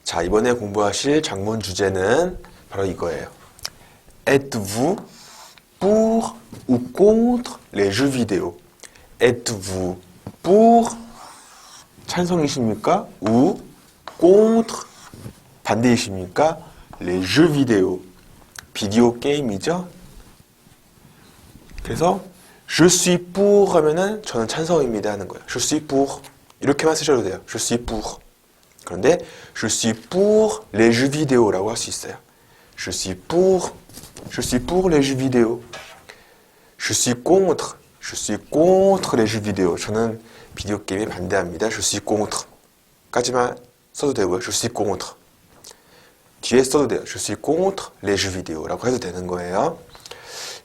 자, 이번에 공부하실 장문 주제는 바로 이거예요. Êtes-vous pour ou contre les jeux vidéo? Êtes-vous pour 찬성이십니까? ou contre 반대이십니까? les jeux vidéo. 비디오 게임이죠. 그래서 je suis pour 하면은 저는 찬성입니다 하는 거예요. je suis pour. 이렇게만 쓰셔도 돼요. je suis pour. 그런데 je suis pour les jeux vidéo라고 할 수 있어요. je suis pour les jeux vidéo. je suis contre les jeux vidéo. 저는 비디오 게임에 반대합니다. je suis contre 까지만 써도 되고요. je suis contre 뒤에 써도 돼요. je suis contre les jeux vidéo라고 해도 되는 거예요.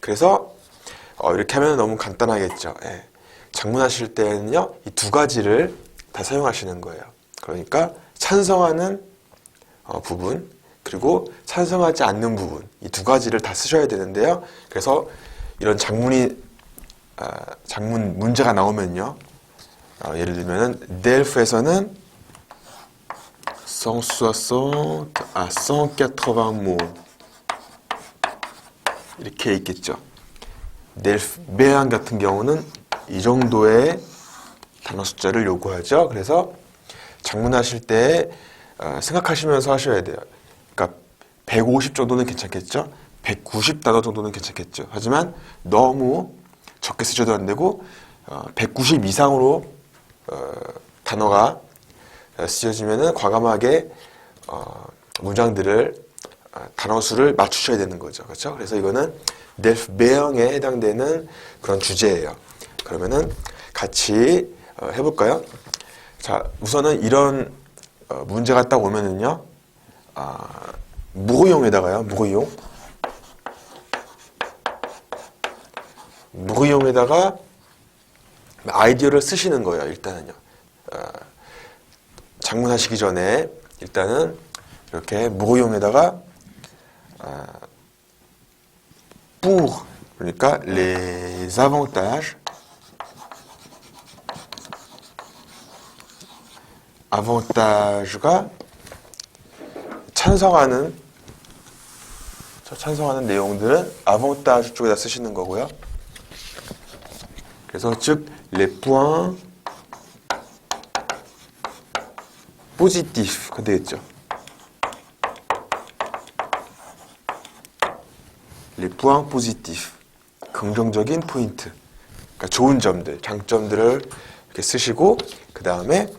그래서 이렇게 하면 너무 간단하겠죠. 예. 장문하실 때는요, 이 두 가지를 다 사용하시는 거예요. 그러니까 찬성하는 부분, 그리고 찬성하지 않는 부분, 이 두 가지를 다 쓰셔야 되는데요. 그래서 이런 장문 문제가 나오면요, 예를 들면은 델프에서는 160 à 180 mots 이렇게 있겠죠. 델프 배양 같은 경우는 이 정도의 단어 숫자를 요구하죠. 그래서 장문하실 때 생각하시면서 하셔야 돼요. 그러니까 150 정도는 괜찮겠죠. 190 단어 정도는 괜찮겠죠. 하지만 너무 적게 쓰셔도 안 되고 190 이상으로 단어가 쓰여지면은 과감하게 문장들을 단어 수를 맞추셔야 되는 거죠. 그렇죠? 그래서 이거는 델프 배영에 해당되는 그런 주제예요. 그러면은 같이 해볼까요? 자, 우선은 이런 문제가 딱 오면은요, 무의용에다가요, 무의용에다가 아이디어를 쓰시는 거예요. 일단은요, 장문하시기 전에 일단은 이렇게 무의용에다가 pour 그러니까 les avantage가 찬성하는 내용들은 avantage 쪽에다 쓰시는 거고요. 그래서 즉 les points positifs 그 되겠죠. les points positifs 긍정적인 포인트, 그러니까 좋은 점들, 장점들을 이렇게 쓰시고 그 다음에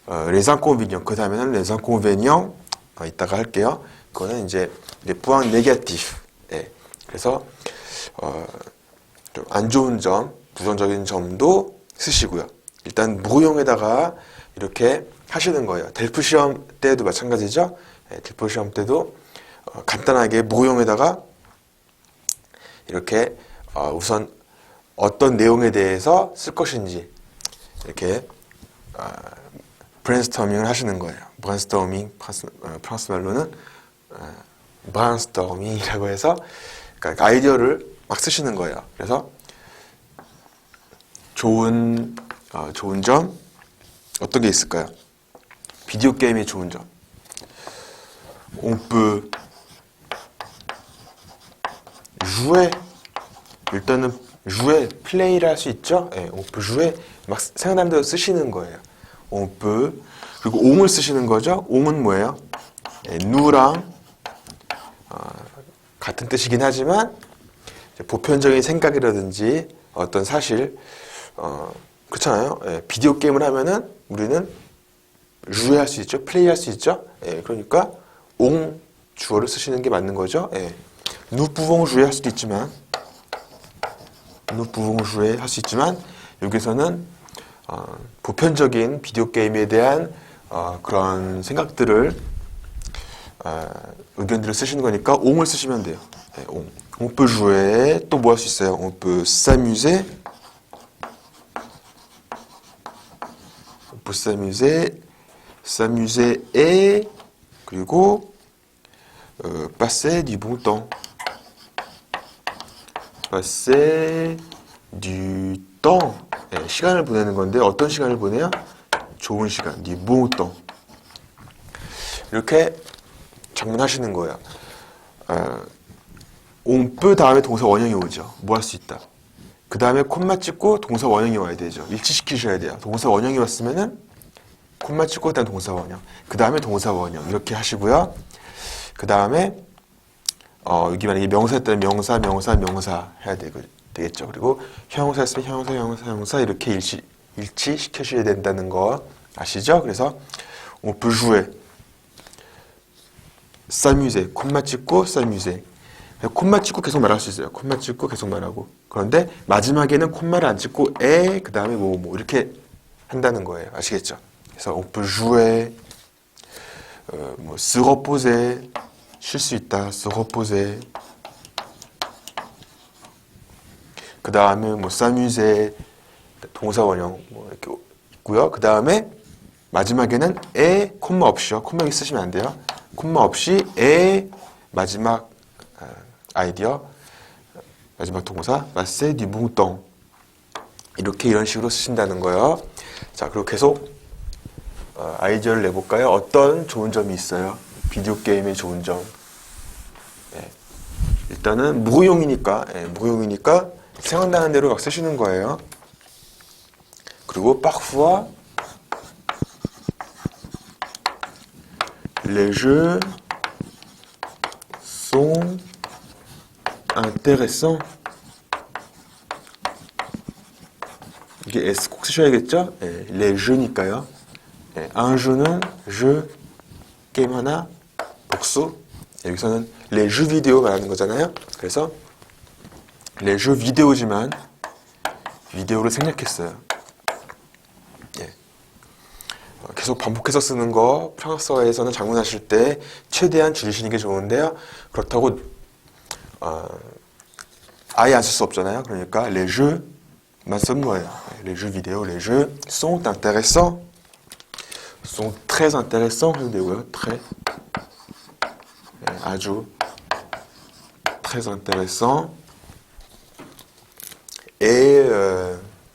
les inconvénients, 그 다음에는 les inconvénients 이따가 할게요. 그거는 이제 les points négatifs. 예. 그래서 좀 안 좋은 점, 부정적인 점도 쓰시고요. 일단 무용에다가 이렇게 하시는 거예요. 델프 시험 때도 마찬가지죠. 예, 델프 시험 때도 간단하게 무용에다가 이렇게 우선 어떤 내용에 대해서 쓸 것인지 이렇게 브레인스토밍을 하시는 거예요. 브레인스토밍, 프랑스 말로는 브레인스토밍이라고 해서 그러니까 아이디어를 막 쓰시는 거예요. 그래서 좋은 점 어떤 게 있을까요? 비디오 게임의 좋은 점. On peut jouer. 일단은 jouer, 플레이를 할 수 있죠. 예, on peut jouer. 막 생각나는 대로 쓰시는 거예요. on peut. 그리고 옹을 쓰시는 거죠. 옹은 뭐예요? 예, 누랑 같은 뜻이긴 하지만 보편적인 생각이라든지 어떤 사실 그렇잖아요. 예, 비디오 게임을 하면은 우리는 jouer 할 수 있죠. 플레이 할 수 있죠. 예, 그러니까 옹 주어를 쓰시는 게 맞는 거죠. 예. nous pouvons jouer 할 수도 있지만 nous pouvons jouer 할 수 있지만 여기서는 보편적인 비디오 게임에 대한 그런 생각들을 의견들을 쓰시는 거니까 옹을 쓰시면 돼요. 네, 옹. On peut jouer. 또 뭐 할 수 있어요? On peut s'amuser. On peut s'amuser. s'amuser et 그리고 passer du bon temps. passer du temps. 네, 시간을 보내는 건데 어떤 시간을 보내요? 좋은 시간, du bon temps. 이렇게 장문하시는 거예요. on peut 다음에 동사 원형이 오죠. 뭐 할 수 있다. 그 다음에 콤마 찍고 동사 원형이 와야 되죠. 일치시키셔야 돼요. 동사 원형이 왔으면은 콤마 찍고 일단 동사 원형. 그 다음에 동사 원형. 이렇게 하시고요. 그 다음에 여기 만약에 명사였다면 명사, 명사, 명사 해야 되겠죠. 그리고 형용사였으면 형용사, 형용사, 형용사 이렇게 일치시켜줘야 된다는 거 아시죠? 그래서 on peut jouer, s'amuser, 콤마 찍고 s'amuser. 콤마 찍고 계속 말할 수 있어요. 콤마 찍고 계속 말하고. 그런데 마지막에는 콤마를 안 찍고 그 다음에 뭐 이렇게 한다는 거예요. 아시겠죠? 그래서 on peut jouer, 뭐 se reposer, 쉴 수 있다, se reposer. 그 다음에 뭐 s'amuser, 동사 원형 뭐 이렇게 있고요. 그 다음에 마지막에는 콤마 없이요. 콤마 쓰시면 안 돼요. 콤마 없이 마지막 아이디어, 마지막 동사 passer du bon temps. 이렇게 이런 식으로 쓰신다는 거예요. 자, 그리고 계속 아이디어를 내볼까요? 어떤 좋은 점이 있어요? 비디오 게임의 좋은 점. 일단은 무용이니까 생각나는 대로 막 쓰시는 거예요. 그리고 parfois les jeux sont intéressants. 이게 S 꼭 쓰셔야겠죠? les jeux니까요. un jeu는 jeu, 게임 하나, 복수. 여기서는 les jeux vidéo 말하는 거잖아요. 그래서 les jeux vidéo지만 비디오를 생략했어요. 계속 반복해서 쓰는 거 프랑스어에서는 장문하실 때 최대한 줄이시는 게 좋은데요. 그렇다고 아예 안 쓸 수 없잖아요. 그러니까 les jeux만 쓰는 거예요. les jeux vidéo, les jeux sont intéressants, sont très intéressants 해도 되고요. très, 아주 très intéressant. et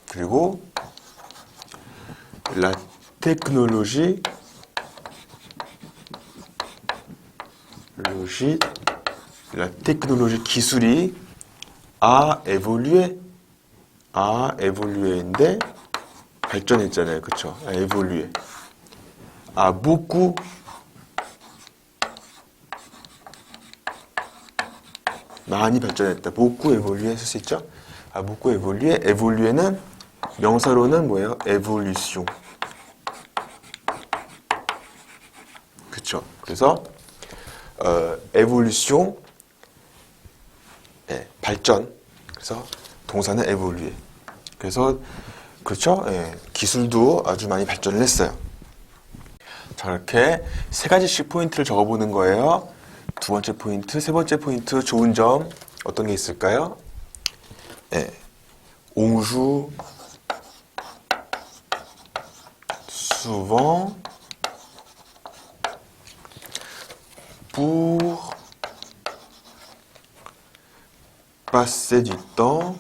그리고 la technologie, la technologie 기술이 a évolué인데 발전했잖아요, 그렇죠? a évolué, a beaucoup 많이 발전했다. beaucoup évolué 했을 수 있죠? a beaucoup évolué. évolué는 명사로는 뭐예요? évolution. 그렇죠? 그래서 évolution, 발전. 그래서 동사는 évoluer. 그래서 그렇죠? 기술도 아주 많이 발전을 했어요. 자, 이렇게 세 가지씩 포인트를 적어보는 거예요. 두 번째 포인트, 세 번째 포인트 좋은 점 어떤 게 있을까요? On joue souvent pour passer du temps.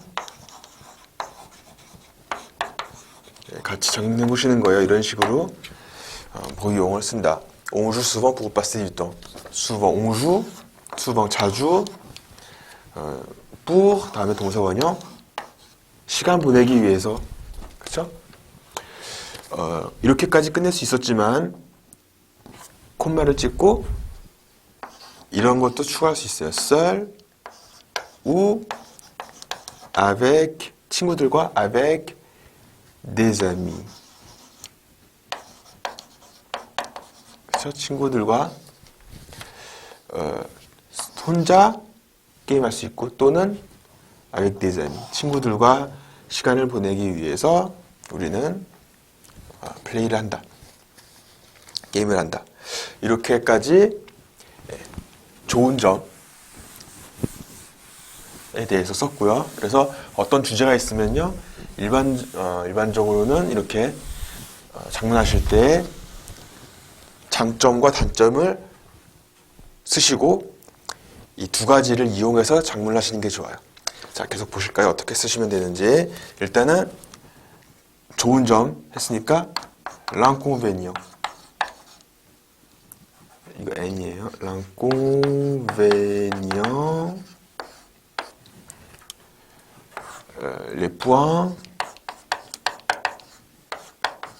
같이 정리해 보시는 거예요. 이런 식으로 보유용을 쓴다. On joue souvent pour passer du temps. souvent, on joue, souvent 자주, pour 다음에 동사 원형, 시간 보내기 위해서, 그렇죠? 이렇게까지 끝낼 수 있었지만 콤마를 찍고 이런 것도 추가할 수 있어요. seul ou avec 친구들과 avec des amis. 그렇죠? 친구들과 혼자 게임할 수 있고 또는 avec des amis. 친구들과 시간을 보내기 위해서 우리는 플레이를 한다. 게임을 한다. 이렇게까지 좋은 점에 대해서 썼고요. 그래서 어떤 주제가 있으면요. 일반적으로는 이렇게 장문하실 때 장점과 단점을 쓰시고 이 두 가지를 이용해서 장문을 하시는 게 좋아요. 자, 계속 보실까요? 어떻게 쓰시면 되는지. 일단은 좋은 점 했으니까 l'inconvénient. 이거 N이에요. l'inconvénient, les points,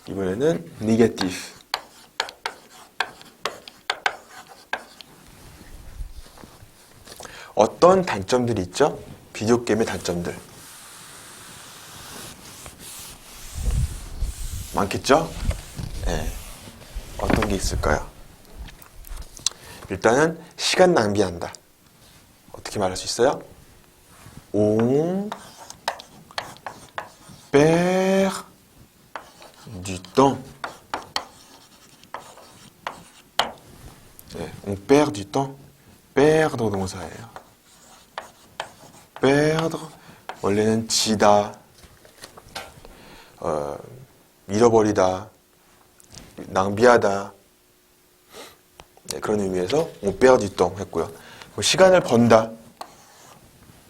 이번에는 négatif. 어떤 단점들이 있죠? 비디오 게임의 단점들. 많겠죠? 네. 어떤 게 있을까요? 일단은 시간 낭비한다. 어떻게 말할 수 있어요? On perd du temps. 네, on perd du temps. perdre 동사예요. perdre 원래는 지다, 잃어버리다, 낭비하다, 네, 그런 의미에서 on perd du temps 했고요. 시간을 번다.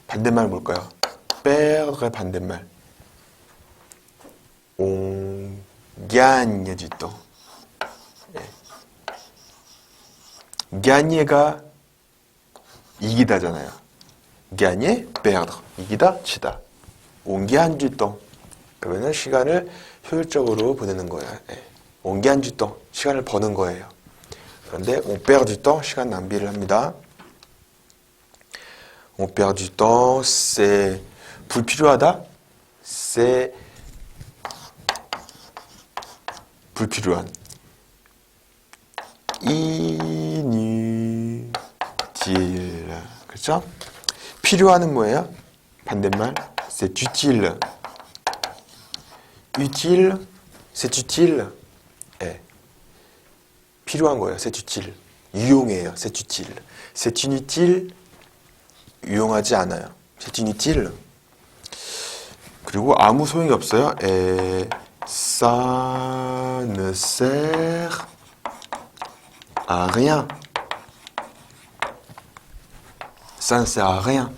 반대말 뭘까요? perdre의 반대말 on gagne du temps. 네. gagner가 이기다잖아요. gagner, perdre. 이기다, 지다. on gagne du temps. 그러면 시간을 효율적으로 보내는 거예요. 네. on gagne du temps. 시간을 버는 거예요. 그런데 on perd du temps. 시간 낭비를 합니다. on perd du temps. c'est 불필요하다. c'est 불필요한. inutile. 그렇죠? 필요한은 뭐예요? 반대말 c'est utile. utile, c'est utile. 네. 필요한 거예요. c'est utile. 유용해요. c'est utile. c'est inutile. 유용하지 않아요. c'est inutile. 그리고 아무 소용이 없어요. ça ne sert à rien. ça ne sert à rien.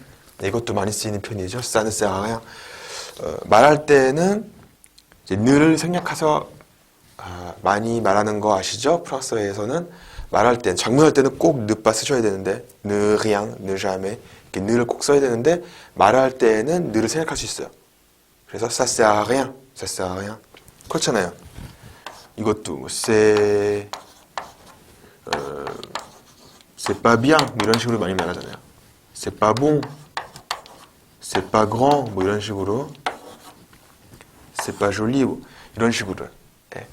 이것도 많이 쓰이는 표현이죠. ça ne sert à rien. 말할 때는 이제 ne를 생략해서 많이 말하는 거 아시죠? 프랑스어에서는 말할 때, 장문할 때는 꼭 ne pas 쓰셔야 되는데 ne rien, ne jamais 이렇게 ne를 꼭 써야 되는데 말할 때는 ne를 생략할 수 있어요. 그래서 ça sert à rien, ça sert à rien. 그렇잖아요. 이것도 c'est pas bien 이런 식으로 많이 말하잖아요. c'est pas bon, c'est pas grand 뭐 이런 식으로 c'est pas joli 뭐 이런 식으로 네.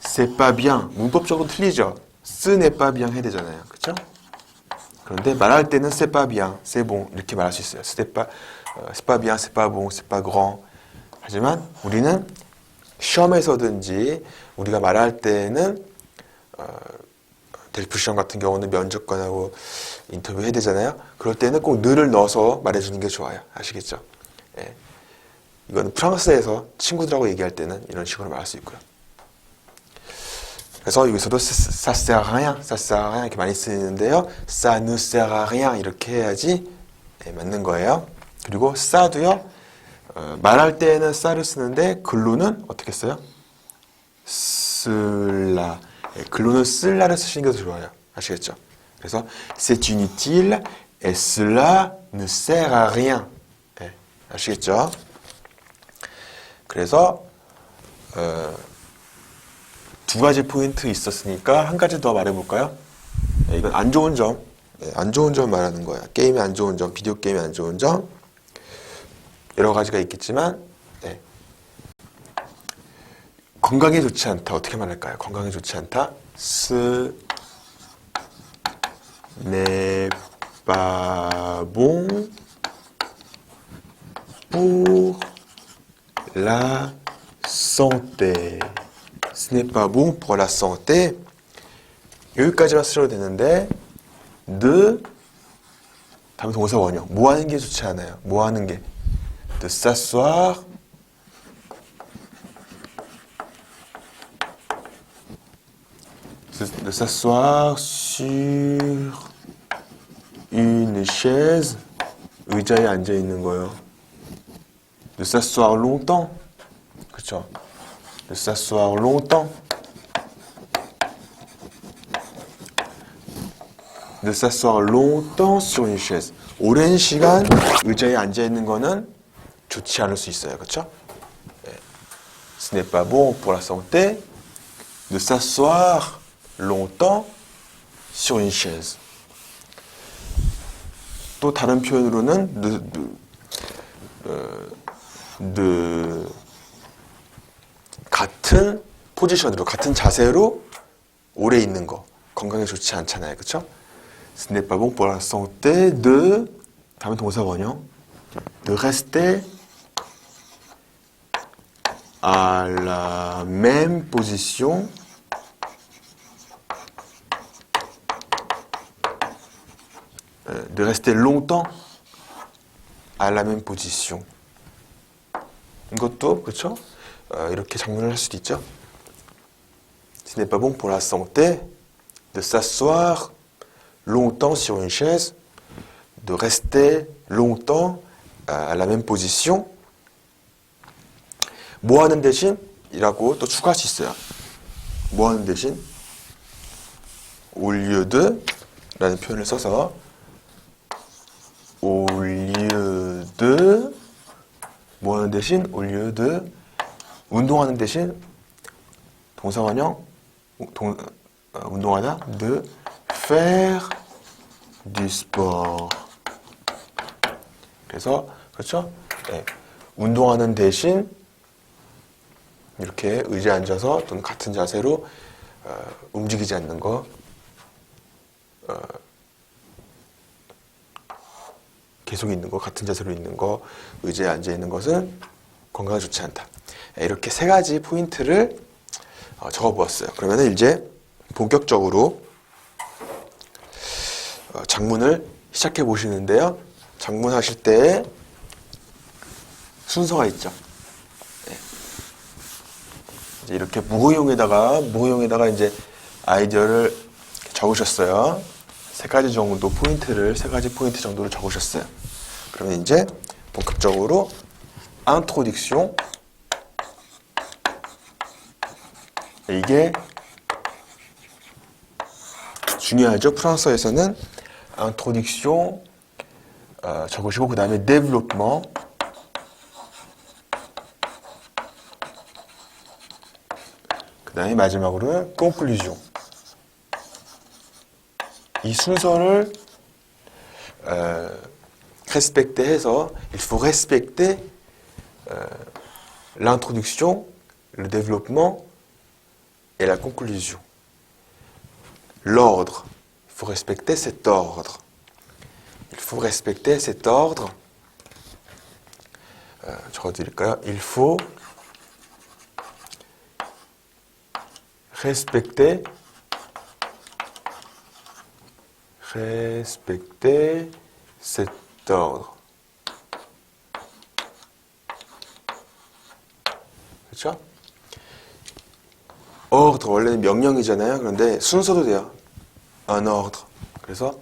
c'est pas bien 문법적으로 틀리죠. ce n'est pas bien 해야 되잖아요. 그렇죠? 그런데 말할 때는 c'est pas bien, c'est bon 이렇게 말할 수 있어요. c'est pas bien, c'est pas bon, c'est pas grand. 하지만 우리는 시험에서든지 우리가 말할 때는 델프 시험 같은 경우는 면접관하고 인터뷰 해야 되잖아요. 그럴 때는 꼭 늘을 넣어서 말해주는 게 좋아요. 아시겠죠? 예. 이거는 프랑스에서 친구들하고 얘기할 때는 이런 식으로 말할 수 있고요. 그래서 여기서도 ça sert à rien, ça sert à rien 이렇게 많이 쓰는데요. ça ne sert à rien 이렇게 해야지 예, 맞는 거예요. 그리고 싸도요. 말할 때는 싸를 쓰는데 글로는 어떻게 써요? 쓸라. 예, 글로는 쓸라를 쓰시는 게 더 좋아요. 아시겠죠? 그래서 c'est inutile et cela ne sert à rien. 예, 아시겠죠? 그래서 두 가지 포인트 있었으니까 한 가지 더 말해볼까요? 예, 이건 안 좋은 점. 예, 안 좋은 점 말하는 거야. 게임이 안 좋은 점, 비디오 게임이 안 좋은 점. 여러 가지가 있겠지만 네. 건강에 좋지 않다. 어떻게 말할까요? 건강에 좋지 않다. Ce n'est pas bon pour la santé. Ce n'est pas bon pour la santé. 여기까지만 쓰셔도 되는데 de 다음 동사 원형. 뭐 하는 게 좋지 않아요? 뭐 하는 게? de s'asseoir sur une chaise 의자에 앉아 있는 거예요. de s'asseoir longtemps 그렇죠? de s'asseoir longtemps de s'asseoir longtemps sur une chaise. 오랜 시간 의자에 앉아 있는 거는 좋지 않을 수 있어요. 그렇죠? Ce n'est pas bon pour la santé de s'asseoir longtemps sur une chaise. 또 다른 표현으로는 같은 포지션으로, 같은 자세로 오래 있는 거 건강에 좋지 않잖아요. 그렇죠? Ce n'est pas bon pour la santé de 다음에 동사 원형 de rester à la même position de rester longtemps à la même position. 이것도 그렇죠? 이렇게 장문을 할 수도 있죠. Ce n'est pas bon pour la santé de s'asseoir longtemps sur une chaise, de rester longtemps à la même position. 뭐 하는 대신 이라고 또 추가할 수 있어요. 뭐 하는 대신 au lieu de 라는 표현을 써서 au lieu de 뭐 하는 대신 au lieu de 운동하는 대신 동사원형 운동하다 de faire du sport. 그래서 그렇죠? 네. 운동하는 대신 이렇게 의자에 앉아서 또는 같은 자세로 움직이지 않는 거 계속 있는 거, 같은 자세로 있는 거, 의자에 앉아 있는 것은 건강에 좋지 않다. 이렇게 세 가지 포인트를 적어보았어요. 그러면 이제 본격적으로 작문을 시작해 보시는데요. 작문 하실 때 순서가 있죠. 네. 이제 이렇게 무호용에다가 이제 아이디어를 적으셨어요. 세 가지 포인트 정도를 적으셨어요. 그러면 이제 본격적으로 introduction. 이게 중요하죠. 프랑스어에서는 introduction 적으시고 그 다음에 développement, 그 다음에 마지막으로는 conclusion. 이 순서를 respecter해서 il faut respecter l'introduction, le développement et la conclusion. L'ordre, il faut respecter cet ordre. Il faut respecter cet ordre. 적어드릴까요? Il faut respecter cet ordre. 그렇죠? ordre 원래는 명령이잖아요. 그런데 순서도 돼요. un ordre. 그래서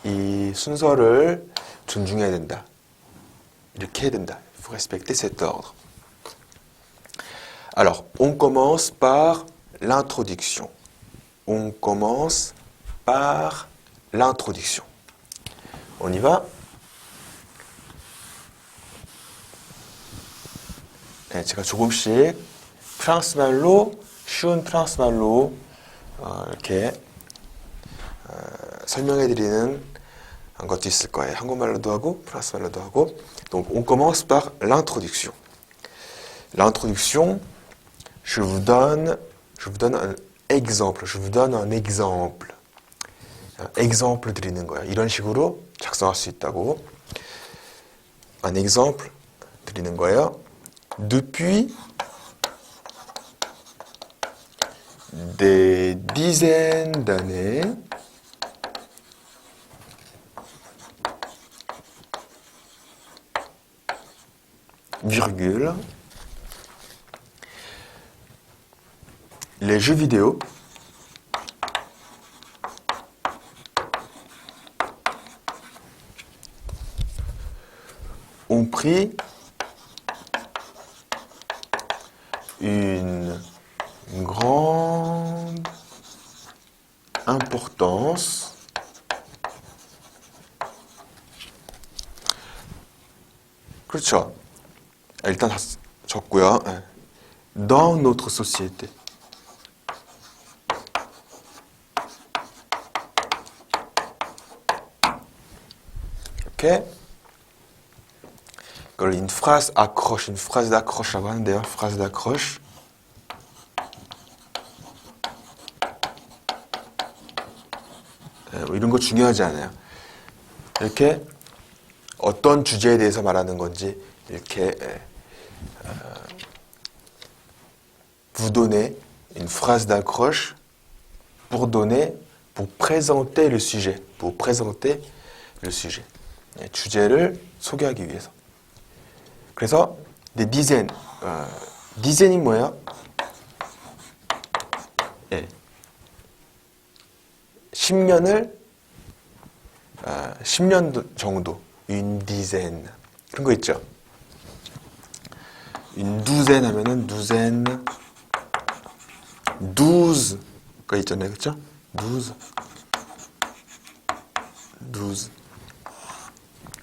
이 순서를 존중해야 된다. 이렇게 해야 된다. Il faut respecter cet ordre. Alors, on commence par l'introduction. On commence par l'introduction. On y va? 네, 제가 조금씩 쉬운 프랑스 말로 이렇게 설명해 드리는 것도 있을 거예요. 한국말로도 하고 프랑스 말로도 하고. Donc on commence par l'introduction. L'introduction, je vous donne un exemple. Je vous donne un exemple. exemple 드리는 거예요. 이런 식으로 작성할 수 있다고. un exemple 드리는 거예요. Depuis des dizaines d'années, virgule, les jeux vidéo ont pris une grande importance 그렇죠. 일단 다 적고요. 예. Dans notre société. 이렇게 이걸 une phrase accroche, une phrase d'accroche라고 하는데요. phrase d'accroche. 뭐 이런 거 중요하지 않아요. 이렇게 어떤 주제에 대해서 말하는 건지 이렇게 vous donnez une phrase d'accroche pour présenter le sujet. pour présenter le sujet. 주제를 소개하기 위해서. 그래서 des dizaines. dizaines이 뭐예요? 예. 10년을 10년 정도 une dizaine 그런 거 있죠. une douzaine 하면은 douzaine 12가 있잖아요. 그렇죠?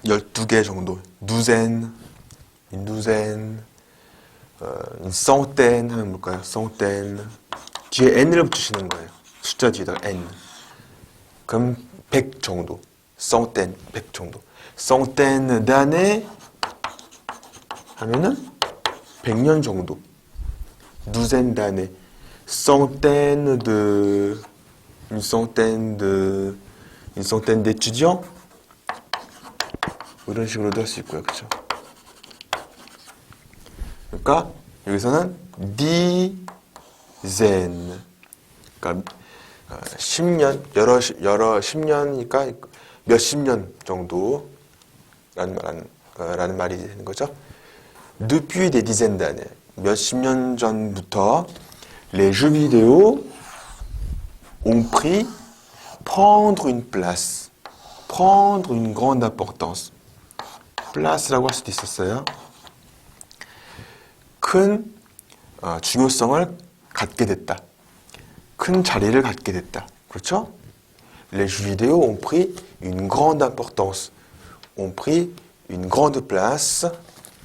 12개 정도 douzaine une douzaine une centaine 하면 뭘까요? centaine 뒤에 n을 붙이시는 거예요. 숫자 뒤에다가 n 그럼 100 정도 centaine 100 정도 centaine d'années 하면은 100년 정도 douzaine d'années centaine d'étudiants 이런 식으로도 할 수 있고요. 그렇죠? 그러니까 여기서는 dizaine 그러니까 10년 여러 10년이니까 몇십 년 정도라는 말이 되는 거죠. Depuis des dizaines d'années 몇십 년 전부터 les jeux vidéo ont pris prendre une place, prendre une grande importance. place라고 할 수도 있었어요. 큰 중요성을 갖게 됐다. 큰 자리를 갖게 됐다. 그렇죠? Les jeux vidéo ont pris une grande importance, ont pris une grande place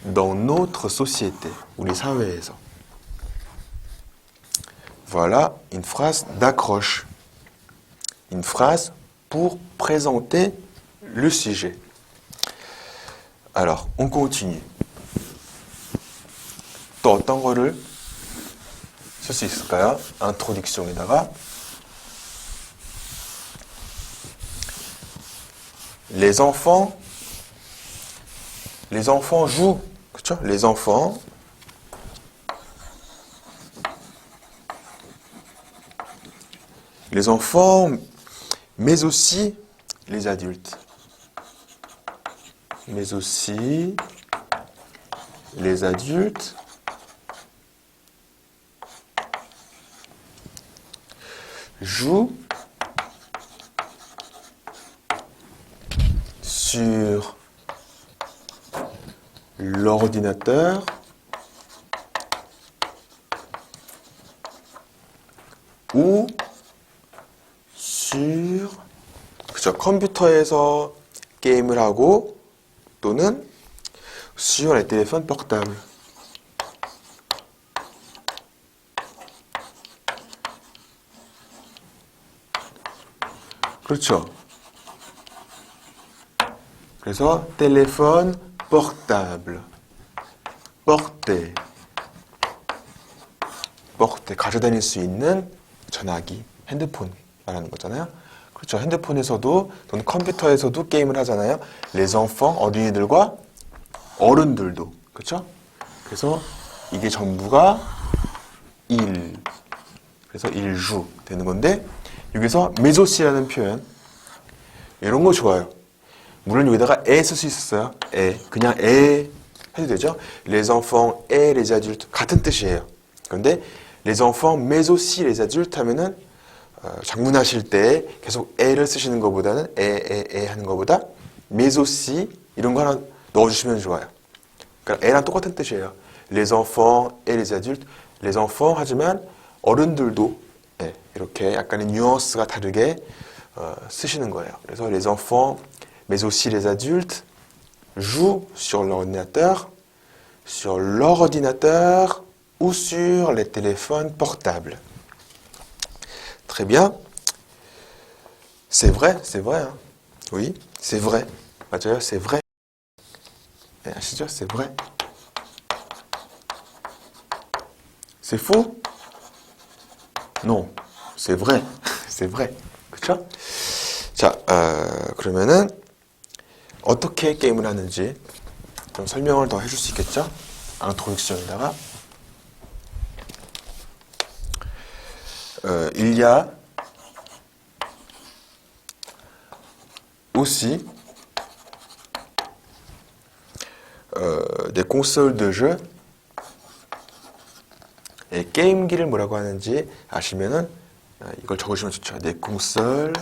dans notre société, 우리 사회에서. Voilà une phrase d'accroche. Une phrase pour présenter le sujet. Alors, on continue. 또 어떤 거를 쓸 수 있을까요? introduction에다가 les enfants jouent, 그렇죠? les enfants mais aussi les adultes. Mais aussi les adultes jouent sur l'ordinateur ou sur 그죠? 컴퓨터에서 게임을 하고 또는 sur les téléphones portables. 그렇죠. 그래서 téléphone portable. porter. 가져다닐 수 있는 전화기, 핸드폰 말하는 거잖아요. 그렇죠. 핸드폰에서도 또는 컴퓨터에서도 게임을 하잖아요. les enfants, 어린이들과 어른들도. 그렇죠? 그래서 이게 전부가 il. 그래서 il joue 되는 건데 여기서 mais aussi라는 표현 이런 거 좋아요. 물론 여기다가 에 쓸 수 있었어요. 에. 그냥 에 해도 되죠. les enfants et les adultes 같은 뜻이에요. 그런데 les enfants mais aussi les adultes 하면은 장문하실 때 계속 에를 쓰시는 것보다는 에 하는 것보다 mais aussi 이런 거 하나 넣어주시면 좋아요. 그러니까 에랑 똑같은 뜻이에요. les enfants et les adultes. les enfants 하지만 어른들도 이렇게 약간의 뉘앙스가 다르게 쓰시는 거예요. 그래서 les enfants mais aussi les adultes jouent sur l'ordinateur ou sur les téléphones portables. Très bien. C'est vrai, hein. Oui, c'est vrai. 맞아요, c'est vrai. 네, 아시죠? C'est vrai. C'est faux? Non, c'est vrai. c'est vrai. 그렇죠? 자, 그러면은 어떻게 게임을 하는지 좀 설명을 더 해줄 수 있겠죠? 앙토릭스전에다가 il y a aussi des consoles de jeu. 예, 게임기를 뭐라고 하는지 아시면은 이걸 적으시면 좋죠. Des consoles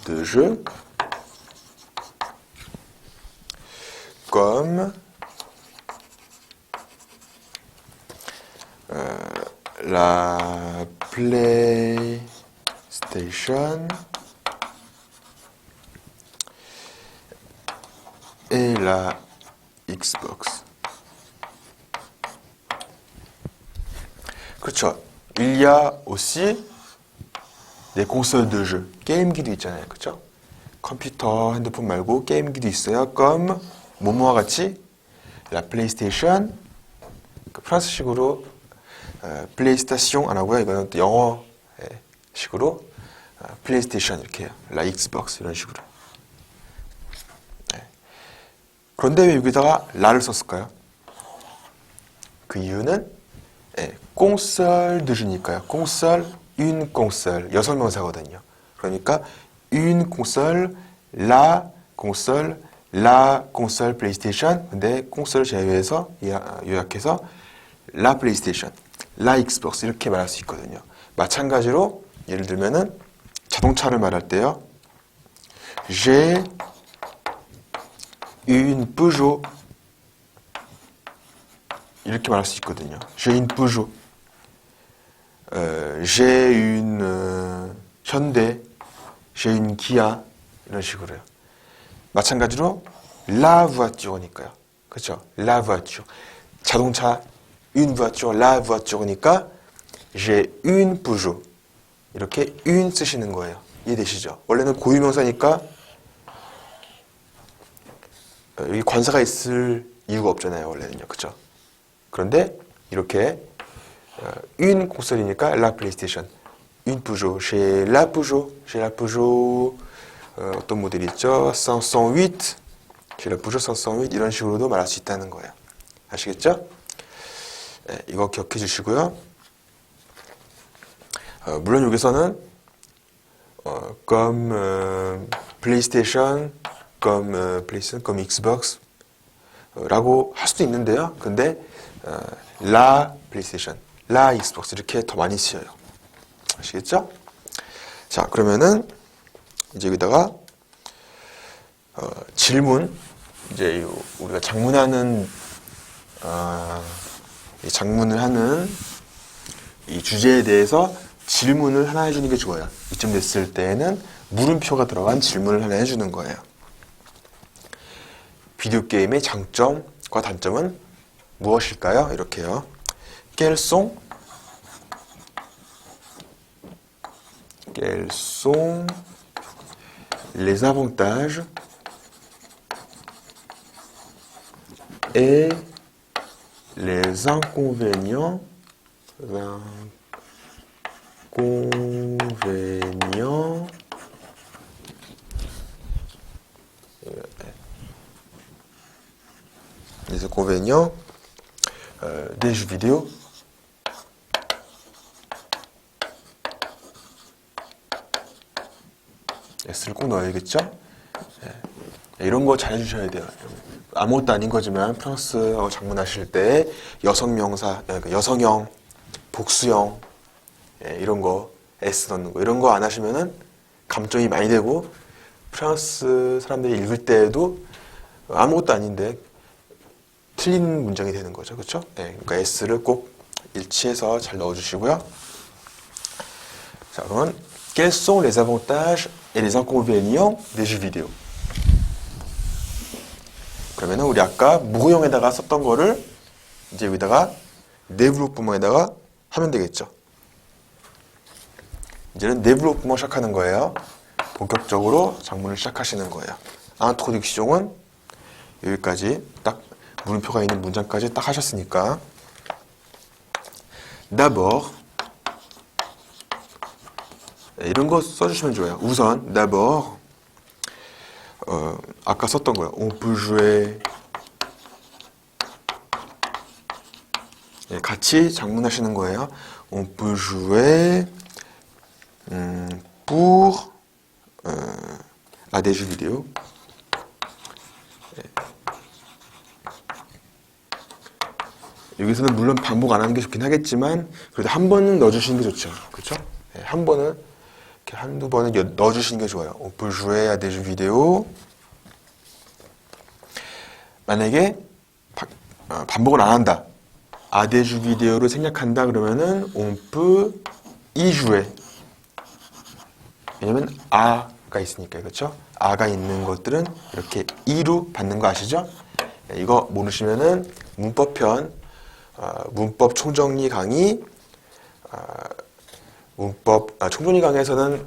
de jeu comme la PlayStation et la Xbox. 그렇죠. Il y a aussi des consoles de jeu. 게임기도 있잖아요. 그렇죠? 컴퓨터, 핸드폰 말고 게임기도 있어요. comme 뭐뭐와 같이 la PlayStation. 그 프랑스식으로 플레이스테이션 안 하고요. 이거는 또 영어식으로 플레이스테이션 이렇게 해요. la Xbox 이런 식으로. 네. 그런데 왜 여기다가 라를 썼을까요? 그 이유는 console de jeu니까요. console, une console 여성명사거든요. 그러니까 une console, la console PlayStation. 근데 console 제외해서 요약해서 la PlayStation, la Xbox 이렇게 말할 수 있거든요. 마찬가지로 예를 들면은 자동차를 말할 때요. J'ai une Peugeot 이렇게 말할 수 있거든요. J'ai une Peugeot. J'ai une Hyundai. J'ai une Kia. 이런 식으로요. 마찬가지로 la voiture니까요. 그렇죠? la voiture. 자동차 une voiture, la voiture니까 j'ai une Peugeot. 이렇게 une 쓰시는 거예요. 이해되시죠? 원래는 고유명사니까 여기 관사가 있을 이유가 없잖아요. 원래는요. 그렇죠? 그런데 이렇게 une console이니까 la PlayStation, une Peugeot, chez la Peugeot 어떤 모델이 있죠? 508, chez la Peugeot 508 이런 식으로도 말할 수 있다는 거예요. 아시겠죠? 네, 이거 기억해 주시고요. 물론 여기서는 comme PlayStation, comme Xbox 라고 할 수도 있는데요. 근데 la PlayStation, la Xbox 이렇게 더 많이 쓰여요. 아시겠죠? 자, 그러면은 이제 여기다가 질문, 이제 우리가 장문하는 장문을 하는 이 주제에 대해서 질문을 하나 해주는 게 좋아요. 이쯤 됐을 때에는 물음표가 들어간 질문을 하나 해주는 거예요. 비디오 게임의 장점과 단점은 무엇일까요? 이렇게요. Quels sont les avantages et les inconvénients des jeux vidéo S를 꼭 넣어야겠죠? 이런 거 잘 해주셔야 돼요. 아무것도 아닌 거지만 프랑스어 장문하실 때 여성명사, 그러니까 여성형, 복수형 이런 거 S 넣는 거 이런 거 안 하시면은 감점이 많이 되고 프랑스 사람들이 읽을 때에도 아무것도 아닌데 틀린 문장이 되는 거죠. 그렇죠? 그러니까 S를 꼭 일치해서 잘 넣어주시고요. 자, 그러면 Quels sont les avantages et les inconvénients des jeux vidéo? 그러면은 우리 아까 무용에다가 썼던 거를 이제 여기다가 développement 하면 되겠죠. 이제는 développement 시작하는 거예요. 본격적으로 작문을 시작하시는 거예요. introduction은 여기까지 딱 물음표가 있는 문장까지 딱 하셨으니까 d'abord 이런 거 써주시면 좋아요. 우선 d'abord 아까 썼던 거예요. on peut jouer 같이 작문하시는 거예요. on peut jouer pour à des jeux vidéo. 여기서는 물론 반복 안 하는 게 좋긴 하겠지만 그래도 한 번은 넣어주시는 게 좋죠. 그렇죠? 한 번은 이렇게 한두 번은 넣어주시는 게 좋아요. On peut jouer à des jeux vidéo. 만약에 반복을 안 한다. à des jeux vidéo를 생략한다 그러면은 on peut y jouer. 왜냐면 아가 있으니까 그렇죠? 아가 있는 것들은 이렇게 이로 받는 거 아시죠? 이거 모르시면은 문법편 문법 총정리 강의 총정리 강의에서는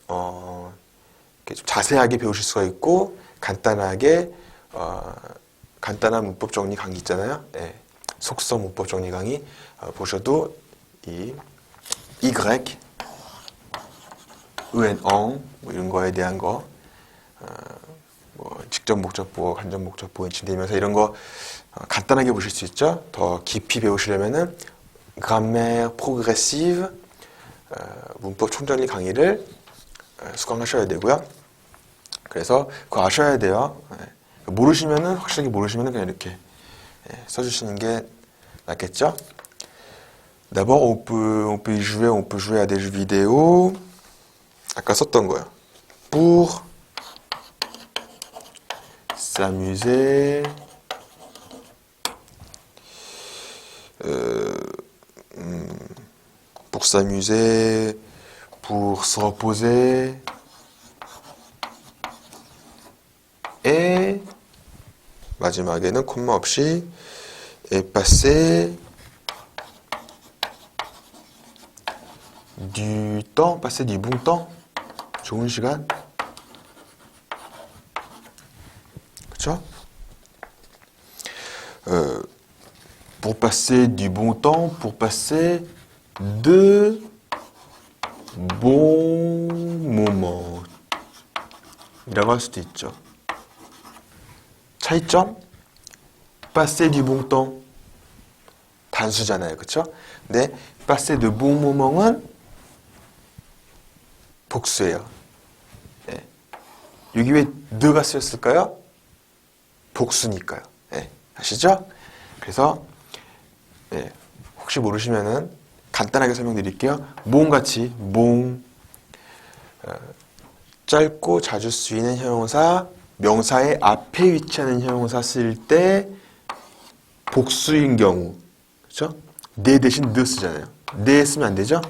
이렇게 좀 자세하게 배우실 수가 있고 간단하게 간단한 문법 정리 강의 있잖아요. 네. 속성 문법 정리 강의 보셔도 이 Y, en, 뭐 이런 거에 대한 거 뭐 직접 목적보, 간접 목적보, 인칭대명사 이런 거 간단하게 보실 수 있죠. 더 깊이 배우시려면은 grammaire progressive 문법 총정리 강의를 수강하셔야 되고요. 그래서 그거 아셔야 돼요. 모르시면은 확실하게 모르시면은 그냥 이렇게 써주시는 게 낫겠죠. D'abord on peut y jouer, on peut jouer à des jeux vidéo. 아까 썼던 거예요. Pour s'amuser. Pour s'amuser, pour se reposer, et 마지막에는 콤마 없이 et passer du temps, passer du bon temps, 좋은 시간, 그렇죠? Pour passer du bon temps, pour passer de bons moments 이라고 할 수도 있죠. 차이점? passer du bon temps 단수잖아요. 그쵸? 근데 passer de bons moments은 복수예요. 네. 여기 왜 드가 쓰였을까요? 복수니까요. 네. 아시죠? 그래서 네. 혹시 모르시면은 간단하게 설명드릴게요. 몽같이 몽 짧고 자주 쓰이는 형용사 명사의 앞에 위치하는 형용사 쓸 때 복수인 경우 그렇죠? 네 대신 느 쓰잖아요. 네 쓰면 안 되죠?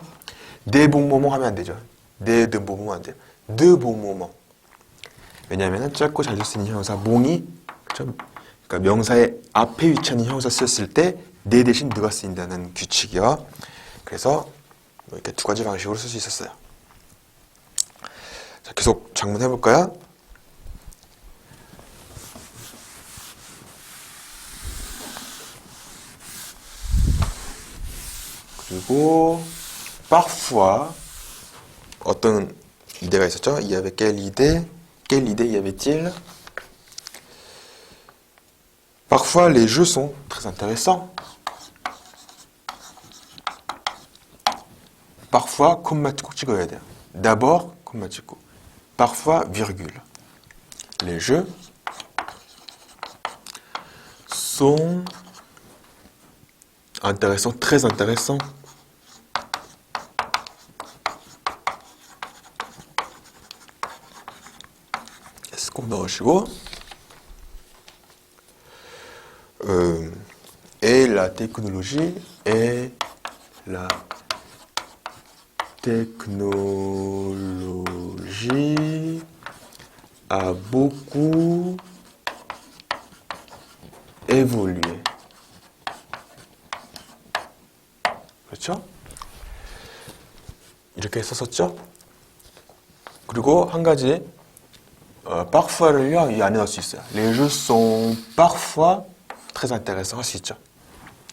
네 복모모 하면 안 되죠. 네 드모모 안 돼요. 느 복모모 왜냐하면 짧고 자주 쓰이는 형용사 몽이 그렇죠? 그러니까 명사의 앞에 위치하는 형용사 쓰였을 때 네 대신 느가 쓰인다는 규칙이요. 그래서 이렇게 두 가지 방식으로 쓸 수 있었어요. 자, 계속 작문 해볼까요? 그리고 parfois 어떤 이데가 있었죠? Il y avait quelle idée? Quelle idée y avait-il? Parfois les jeux sont très intéressants. Parfois 콤마 찍고 찍어야 돼요. D'abord 콤마 찍고 parfois virgule. Les jeux sont intéressants, très intéressants. Est-ce qu'on 넣으시고 et la technologie a beaucoup évoluer. 그렇죠? 이렇게 썼었죠? 그리고 한 가지 parfois를요 이 안에 넣을 수 있어요. Les jeux sont parfois très intéressants 할 수 있죠.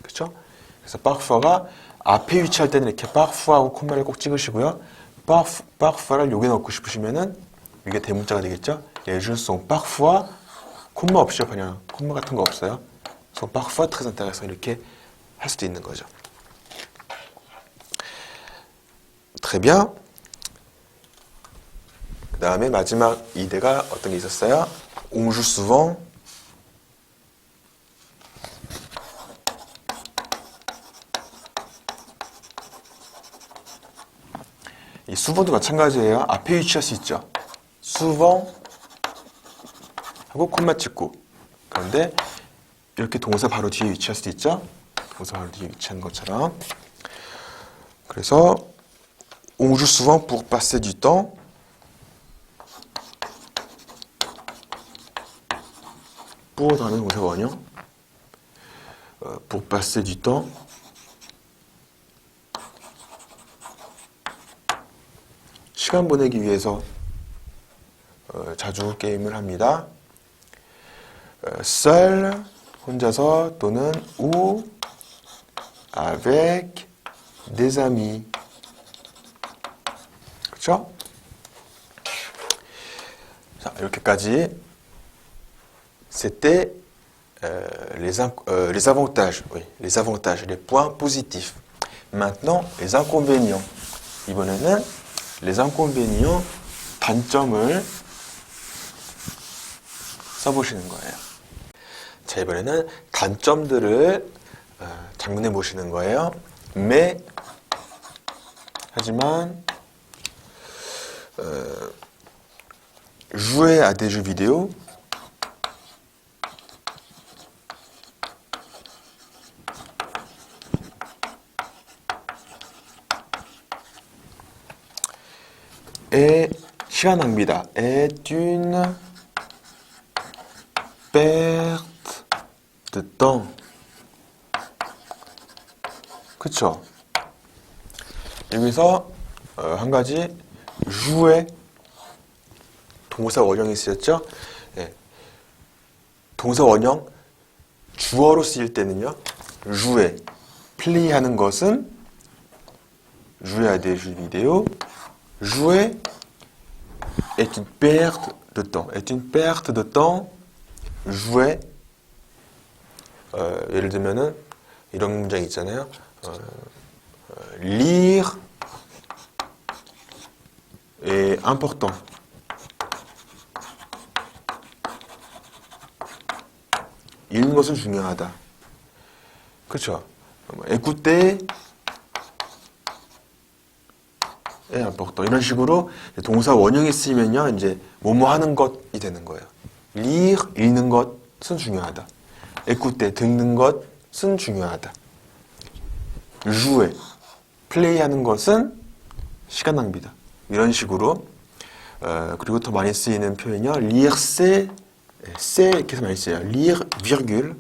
그렇죠? 그래서 parfois가 앞에 위치할 때는 이렇게 parfois하고 콤마를 꼭 찍으시고요. parfois를 여기 넣고 싶으시면은 이게 대문자가 되겠죠. Les jeux sont parfois 콤마 없이요. 그냥 콤마 같은 거 없어요. sont parfois très intéressants 이렇게 할 수도 있는 거죠. Très bien. 그 다음에 마지막 이대가 어떤 게 있었어요? On joue souvent. 이 souvent도 마찬가지예요. 앞에 위치할 수 있죠. souvent 하고 콤마 찍고. 그런데 이렇게 동사 바로 뒤에 위치할 수도 있죠. 동사 바로 뒤에 위치하는 것처럼. 그래서 on joue souvent pour passer du temps. pour 다음에 동사 원형. pour passer du temps. 시간 보내기 위해서 자주 게임을 합니다. seul 혼자서 또는 ou avec des amis. 그렇죠? 자, 이렇게까지 c'était les avantages, oui, les avantages, les points positifs. Maintenant, les inconvénients. 이번에는 les inconvénients, 단점을 써보시는 거예요. 자, 이번에는 단점들을 작문해 보시는 거예요. mais, 하지만 jouer à des jeux vidéo est 시간 낭비다. est une perte de temps. 그쵸? 여기서 한 가지 jouer 동사 원형이 쓰였죠? 네. 동사 원형 주어로 쓰일 때는요. jouer 플레이하는 것은 jouer à des jeux vidéo. jouer est une perte de temps. est une perte de temps. jouer 예를 들면은 이런 문장이 있잖아요. lire est important. 읽는 것은 중요하다. 그렇죠? écouter est important. 이런 식으로 동사 원형이 쓰이면요, 이제 뭐뭐 하는 것이 되는 거예요. lire 읽는 것은 중요하다. écouter 듣는 것은 중요하다. jouer 플레이하는 것은 시간 낭비다. 이런 식으로 그리고 더 많이 쓰이는 표현이요. lire c'est 이렇게 많이 쓰여요. lire, virgule,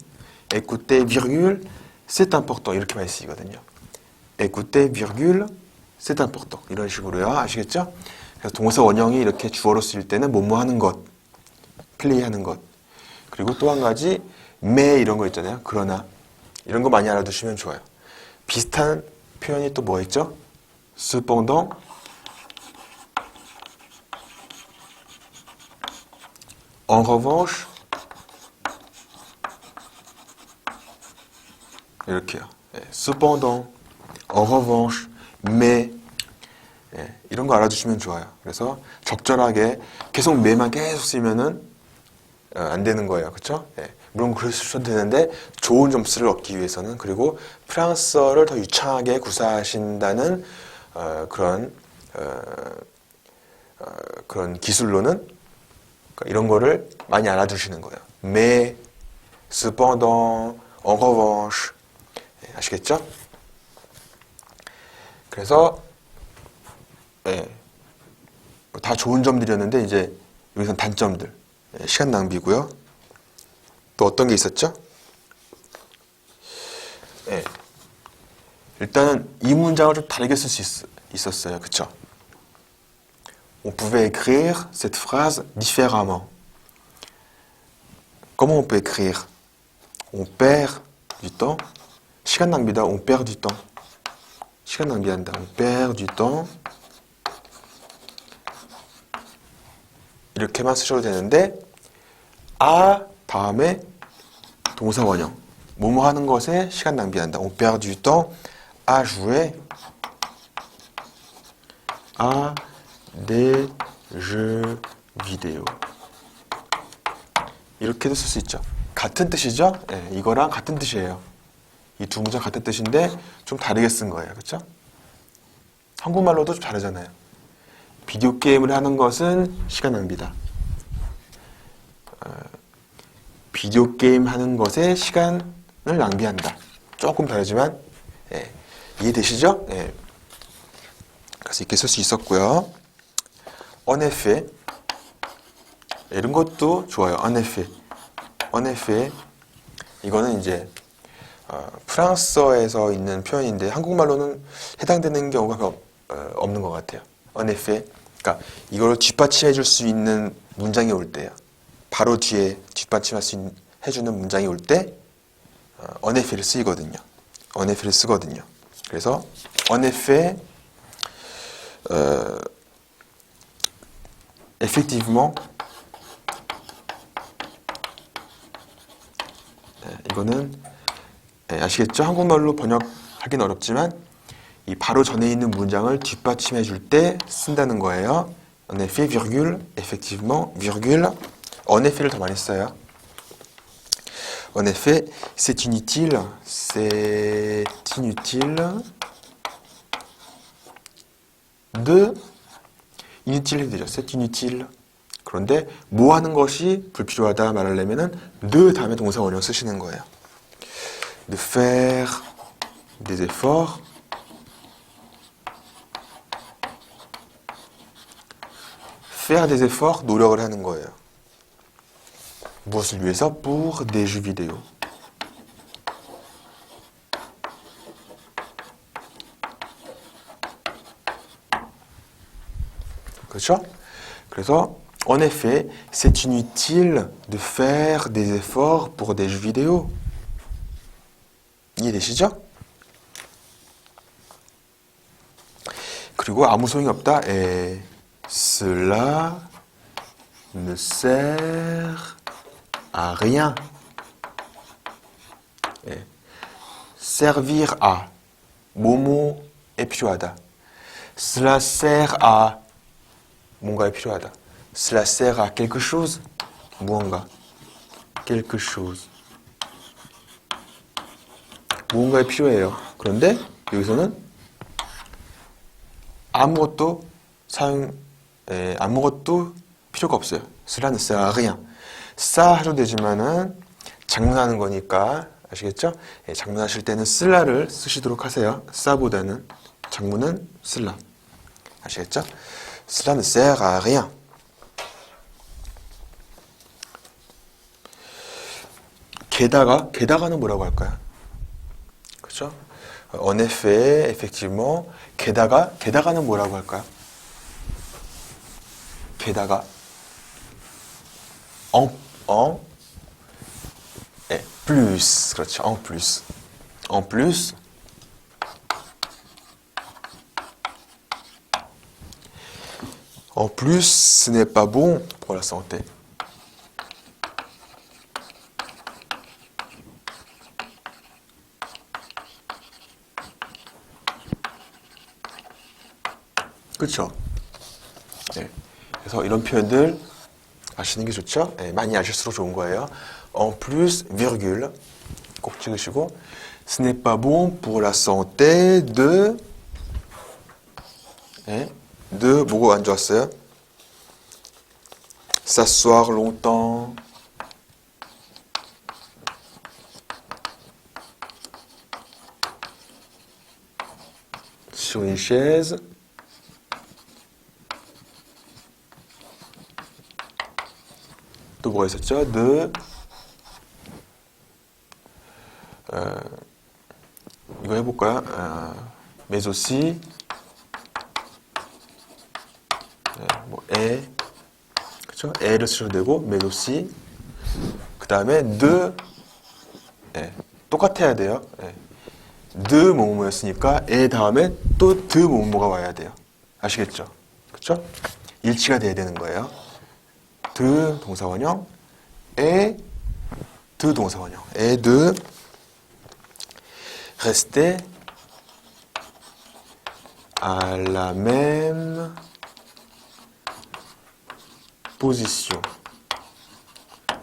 écouter, virgule, c'est important. 이렇게 많이 쓰이거든요. écouter, virgule, c'est important. 이런 식으로요. 아시겠죠? 그래서 동사 원형이 이렇게 주어로 쓰일 때는 뭐뭐 하는 것, 플레이하는 것. 그리고 또 한 가지 mais 이런 거 있잖아요. 그러나 이런 거 많이 알아두시면 좋아요. 비슷한 표현이 또 뭐 있죠? cependant, en revanche, 이렇게요. cependant, en revanche, mais 이런 거 알아두시면 좋아요. 그래서 적절하게 계속 mais 만 계속 쓰면은 안 되는 거예요. 그렇죠? 물론 그러셔도 되는데 좋은 점수를 얻기 위해서는 그리고 프랑스어를 더 유창하게 구사하신다는 그런 기술로는 이런 거를 많이 알아두시는 거예요. mais, cependant, en revanche. 아시겠죠? 그래서 다 좋은 점들이었는데 이제 여기서는 단점들. 시간 낭비고요. 또 어떤 게 있었죠? 일단은 이 문장을 좀 다르게 쓸 수 있었어요. 그쵸? On pouvait écrire cette phrase différemment. Comment on peut écrire? On perd du temps. 시간 낭비다. On perd du temps. 시간 낭비한다. On perd du temps. 이렇게만 쓰셔도 되는데 아 다음에 동사 원형. 뭐뭐 하는 것에 시간 낭비한다. On perd du temps à jouer à des jeux vidéo. 이렇게도 쓸 수 있죠. 같은 뜻이죠? 네, 이거랑 같은 뜻이에요. 이 두 문장 같은 뜻인데 좀 다르게 쓴 거예요. 그렇죠? 한국말로도 좀 다르잖아요. 비디오 게임을 하는 것은 시간 낭비다. 비디오 게임 하는 것에 시간을 낭비한다. 조금 다르지만 예, 이해되시죠? 예. 그래서 이렇게 쓸 수 있었고요. En effet 이런 것도 좋아요. En effet, en effet 이거는 이제 프랑스어에서 있는 표현인데 한국말로는 해당되는 경우가 없는 것 같아요. En effet, 그러니까 이걸 뒷받침해 줄 수 있는 문장이 올 때요. 바로 뒤에 뒷받침해주는 문장이 올 때 en effet를 쓰거든요. en effet를 쓰거든요. 그래서 en effet, effectivement 이거는 아시겠죠? 한국말로 번역하기는 어렵지만 이 바로 전에 있는 문장을 뒷받침해 줄 때 쓴다는 거예요. En effet, virgule, effectivement, virgule. En effet를 더 많이 써요. En effet, c'est inutile de inutile 되죠. C'est inutile. 그런데 뭐 하는 것이 불필요하다 말하려면은 de 다음에 동사 원형 쓰시는 거예요. De faire des efforts faire des efforts 노력을 하는 거예요. 무엇을 위해서? Pour des jeux vidéo. 그렇죠? 그래서 en effet, c'est inutile de faire des efforts pour des jeux vidéo. 이해되시죠? 그리고 아무 소용이 없다. Cela ne sert à rien. Servir à 뭐뭐에 필요하다. Cela sert à 뭔가에 필요하다. Cela sert à quelque chose. 무언가. quelque chose. 무언가에 필요해요. 그런데 여기서는 아무것도 아무것도 필요가 없어요. Cela ne sert à rien. ça 해도 되지만은 장문하는 거니까 아시겠죠? 장문하실 때는 쓰라를 쓰시도록 하세요. 싸보다는 장문은 쓸라. 아시겠죠? Cela ne sert à rien. 게다가는 뭐라고 할까요? 그렇죠? En effet, effectivement. 게다가는 뭐라고 할까요? 게다가 plus. 그렇죠. En plus. En plus. En plus, ce n'est pas bon pour la santé. 그렇죠? 네. 그래서 이런 표현들 아시는 게 좋죠? 네, 많이 아실수록 좋은 거예요. En plus, virgule 꼭 찍으시고 Ce n'est pas bon pour la santé de 네, de 뭐가 안 좋았어요? S'asseoir longtemps sur une chaise 또 뭐가 있었죠? 이거 해볼까요? mais aussi, 그쵸? 에를 쓰셔도 되고, mais aussi, 그 다음에 de, 똑같아야 돼요. de 뭐뭐였으니까 에 다음에 또 de 뭐뭐가 와야 돼요. 아시겠죠? 그쵸? 일치가 돼야 되는 거예요. de 동사원형, et de 동사원형, et de rester à la même position.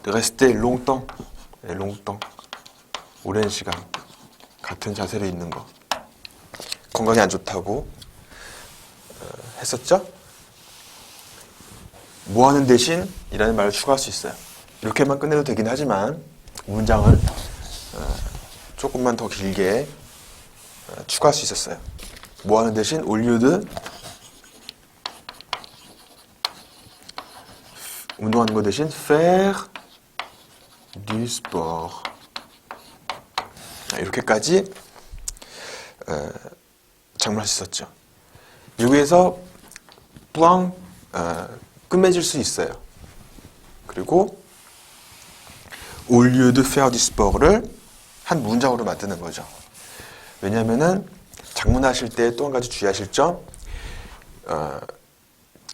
De rester longtemps, longtemps, 오랜 시간 같은 자세로 있는 거. 건강에 안 좋다고 했었죠? 뭐 하는 대신 이라는 말을 추가할 수 있어요. 이렇게만 끝내도 되긴 하지만 문장을 조금만 더 길게 추가할 수 있었어요. 뭐 하는 대신 au lieu de 운동하는 거 대신 faire du sport. 이렇게까지 장문할 수 있었죠. 여기에서 뿌앙 끝맺을 수 있어요. 그리고 au lieu de faire du sport를 한 문장으로 만드는 거죠. 왜냐하면은 장문하실 때 또 한 가지 주의하실 점,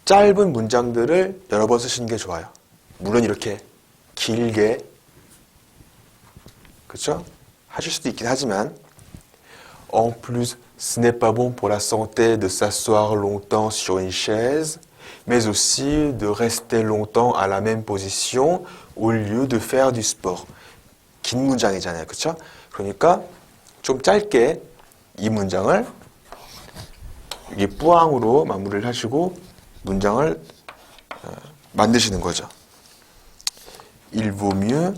짧은 문장들을 여러 번 쓰시는 게 좋아요. 물론 이렇게 길게, 그렇죠? 하실 수도 있긴 하지만 en plus, ce n'est pas bon pour la santé de s'asseoir longtemps sur une chaise, mais aussi de rester longtemps à la même position au lieu de faire du sport. 긴 문장이잖아요, 그렇죠? 그러니까 좀 짧게 이 문장을 이게 뿌앙으로 마무리를 하시고 문장을 만드시는 거죠. Il vaut mieux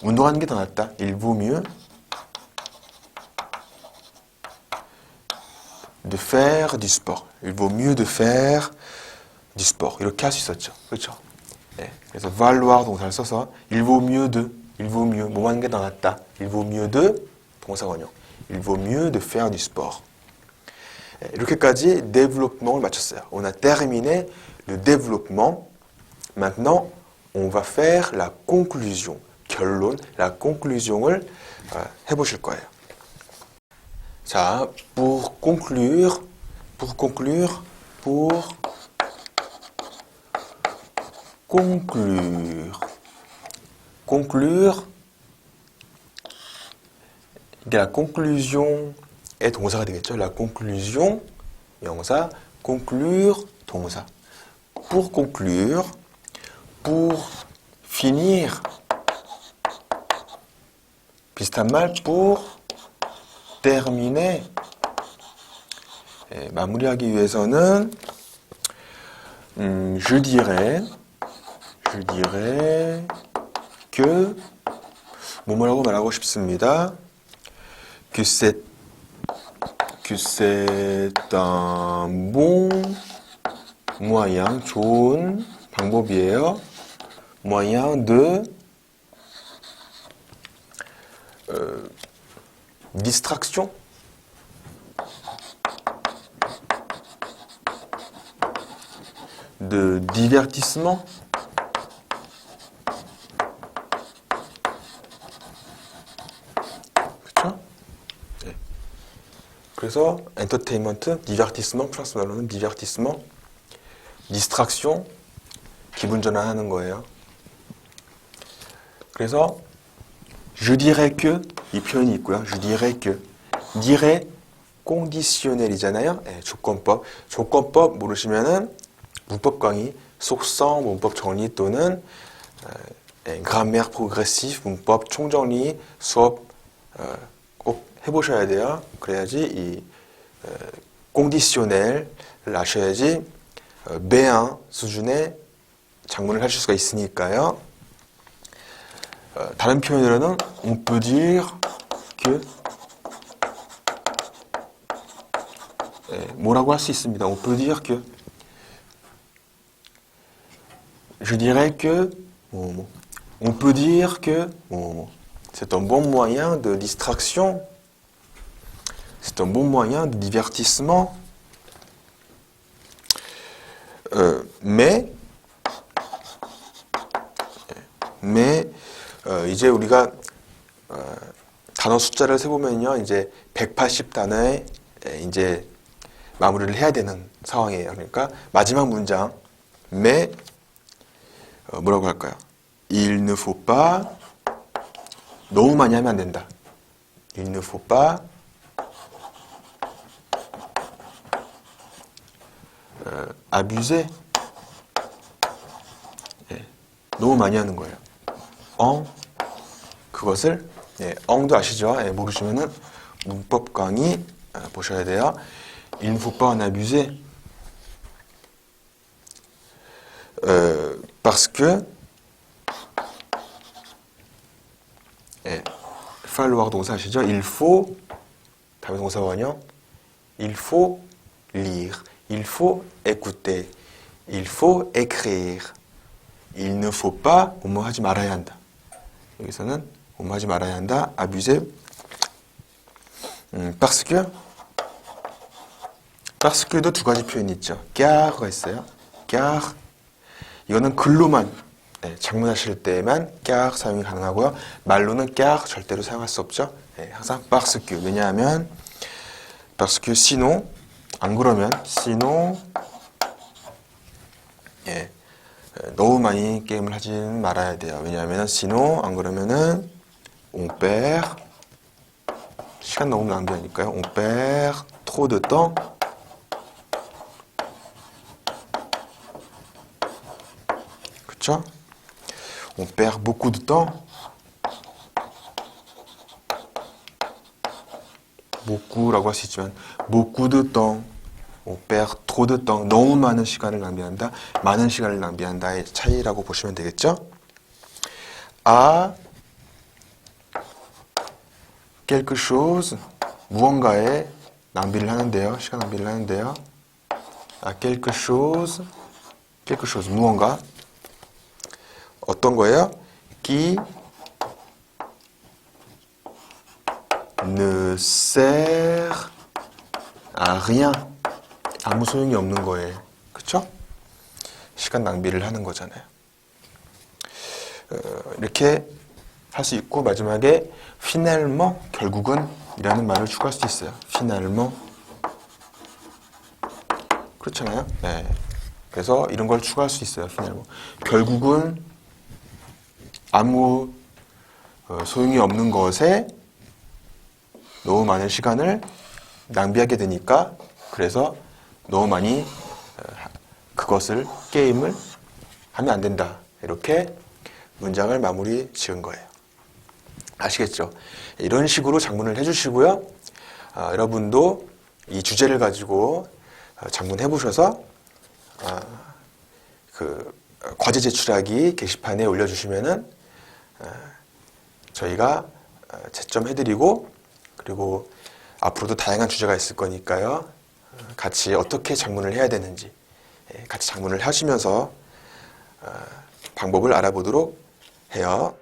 운동하는 게 더 낫다. Il vaut mieux de faire du sport. Il vaut mieux de faire du sport. 이렇게 할 수 있었죠. 그렇죠? 네. 그래서 valoir 동사를 써서 il vaut mieux de, il vaut mieux 뭐 하는 게 더 낫다. Il vaut mieux de 동사원형. Il vaut mieux de faire du sport. 네. 이렇게까지 développement을 마쳤어요. On a terminé le développement. Maintenant, on va faire la conclusion. 결론, la conclusion을 해보실 거예요. 자, pour conclure, 이게 la conclusion의 동사가 되겠죠. La conclusion, 명사, conclure, 동사. Pour conclure, pour finir, 비슷한 말, pour terminer, 마무리하기 위해서는 je dirais que 뭐뭐라고 말하고 싶습니다. que c'est un bon moyen, 좋은 방법이에요. moyen de distraction, de divertissement, 그렇죠? 네. 그래서 entertainment, divertissement, 플러스 말로는 divertissement, distraction, 기분 전환하는 거예요. 그래서 je dirais que 이 표현이 있고요. Je dirais que dirais conditionnel이잖아요. 네, 조건법. 조건법 모르시면은 문법 강의, 속성, 문법 정리 또는 grammaire progressive, 문법 총정리 수업 꼭 해보셔야 돼요. 그래야지 이 conditionnel을 아셔야지 B1 수준의 작문을 하실 수가 있으니까요. 다른 표현으로는 on peut dire que 뭐라고 할 수 있습니다. on peut dire que je dirais que on peut dire que c'est un bon moyen de distraction. c'est un bon moyen de divertissement. Mais 이제 우리가 단어 숫자를 세보면요, 이제 180단어에 이제 마무리를 해야 되는 상황이에요. 그러니까 마지막 문장, mais 뭐라고 할까요? Il ne faut pas, 너무 많이 하면 안 된다. Il ne faut pas abuser. 너무 많이 하는 거예요. 그것을 엉도 아시죠? 모르시면은 문법 강의 보셔야 돼요. Il ne faut pas en abuser. Parce que falloir 동사 아시죠? Il faut 다음에 동사 원형 il faut lire, il faut écouter, il faut écrire. Il ne faut pas 뭐뭐 하지 말아야 한다. 여기서는 뭐뭐 하지 말아야 한다. abuser. parce que도 두 가지 표현이 있죠. car가 있어요. car 이거는 글로만 장문하실 때만 car 사용이 가능하고요. 말로는 car 절대로 사용할 수 없죠. 항상 parce que. 왜냐하면 parce que sinon 안 그러면 sinon 너무 많이 게임을 하지는 말아야 돼요. 왜냐하면 sinon 안 그러면은 on perd 시간 너무 낭비하니까요. on perd trop de temps. 그렇죠? On perd beaucoup de temps. beaucoup 라고 할 수 있지만 beaucoup de temps. On perd trop de temps. 너무 많은 시간을 낭비한다. 많은 시간을 낭비한다의 차이라고 보시면 되겠죠? à quelque chose 무언가에 낭비를 하는데요. 시간 낭비를 하는데요. à quelque chose 무언가 어떤 거예요? qui ne sert à rien. 아무 소용이 없는 거예요. 그렇죠? 시간 낭비를 하는 거잖아요. 이렇게 할 수 있고 마지막에 finalement 결국은 이라는 말을 추가할 수 있어요. finalement 그렇잖아요. 네. 그래서 이런 걸 추가할 수 있어요. finalement 결국은 아무 소용이 없는 것에 너무 많은 시간을 낭비하게 되니까 그래서 너무 많이 그것을 게임을 하면 안 된다. 이렇게 문장을 마무리 지은 거예요. 아시겠죠? 이런 식으로 작문을 해주시고요. 여러분도 이 주제를 가지고 작문해 보셔서 그 과제 제출하기 게시판에 올려주시면은 저희가 채점해드리고 그리고 앞으로도 다양한 주제가 있을 거니까요. 같이 어떻게 작문을 해야 되는지 같이 작문을 하시면서 방법을 알아보도록 해요.